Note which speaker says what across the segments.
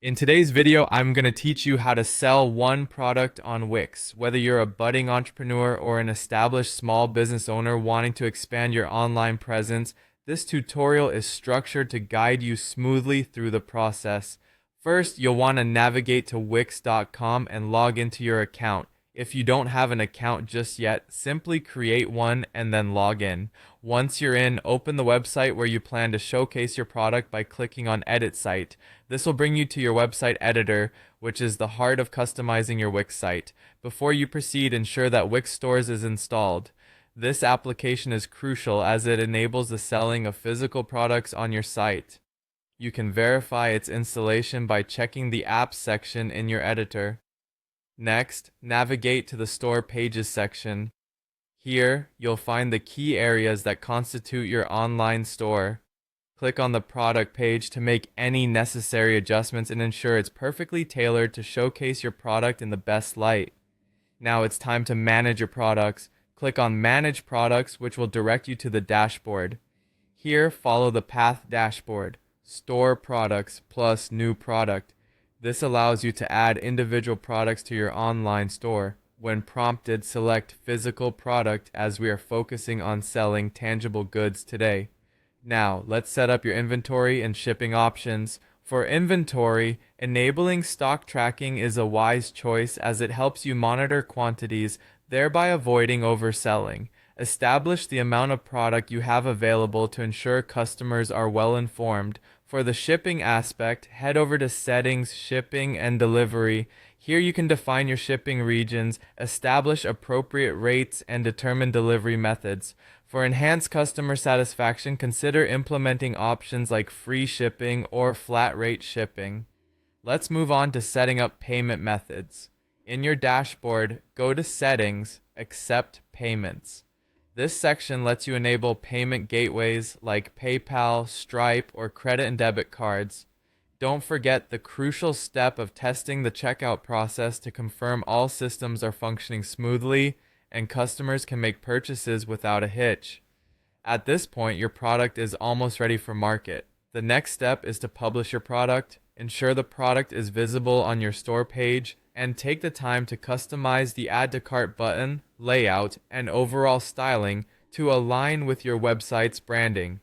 Speaker 1: In today's video, I'm going to teach you how to sell one product on Wix. Whether you're a budding entrepreneur or an established small business owner wanting to expand your online presence, this tutorial is structured to guide you smoothly through the process. First, you'll want to navigate to Wix.com and log into your account. If you don't have an account just yet, simply create one and then log in. Once you're in, open the website where you plan to showcase your product by clicking on Edit Site. This will bring you to your website editor, which is the heart of customizing your Wix site. Before you proceed, ensure that Wix Stores is installed. This application is crucial as it enables the selling of physical products on your site. You can verify its installation by checking the Apps section in your editor. Next, navigate to the Store Pages section. Here, you'll find the key areas that constitute your online store. Click on the product page to make any necessary adjustments and ensure it's perfectly tailored to showcase your product in the best light. Now it's time to manage your products. Click on Manage Products, which will direct you to the dashboard. Here, follow the path dashboard. Store products plus new product. This allows you to add individual products to your online store. When prompted, select physical product as we are focusing on selling tangible goods today. Now, let's set up your inventory and shipping options. For inventory, enabling stock tracking is a wise choice as it helps you monitor quantities, thereby avoiding overselling. Establish the amount of product you have available to ensure customers are well informed. For the shipping aspect, head over to Settings, Shipping and Delivery. Here you can define your shipping regions, establish appropriate rates, and determine delivery methods. For enhanced customer satisfaction, consider implementing options like free shipping or flat rate shipping. Let's move on to setting up payment methods. In your dashboard, go to Settings, Accept Payments. This section lets you enable payment gateways like PayPal, Stripe, or credit and debit cards. Don't forget the crucial step of testing the checkout process to confirm all systems are functioning smoothly and customers can make purchases without a hitch. At this point, your product is almost ready for market. The next step is to publish your product. Ensure the product is visible on your store page and take the time to customize the Add to Cart button, layout, and overall styling to align with your website's branding.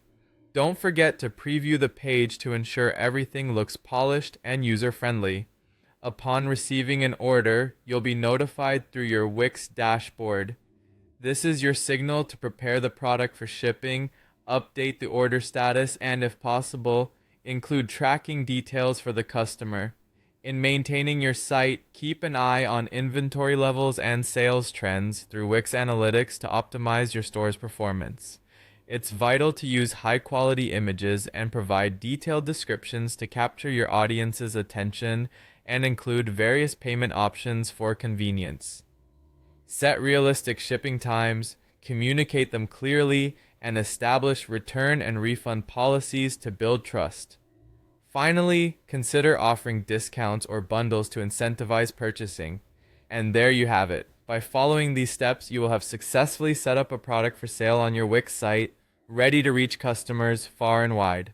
Speaker 1: Don't forget to preview the page to ensure everything looks polished and user-friendly. Upon receiving an order, you'll be notified through your Wix dashboard. This is your signal to prepare the product for shipping, update the order status, and if possible, include tracking details for the customer. In maintaining your site, keep an eye on inventory levels and sales trends through Wix Analytics to optimize your store's performance. It's vital to use high-quality images and provide detailed descriptions to capture your audience's attention and include various payment options for convenience. Set realistic shipping times, communicate them clearly, and establish return and refund policies to build trust. Finally, consider offering discounts or bundles to incentivize purchasing. And there you have it. By following these steps, you will have successfully set up a product for sale on your Wix site, ready to reach customers far and wide.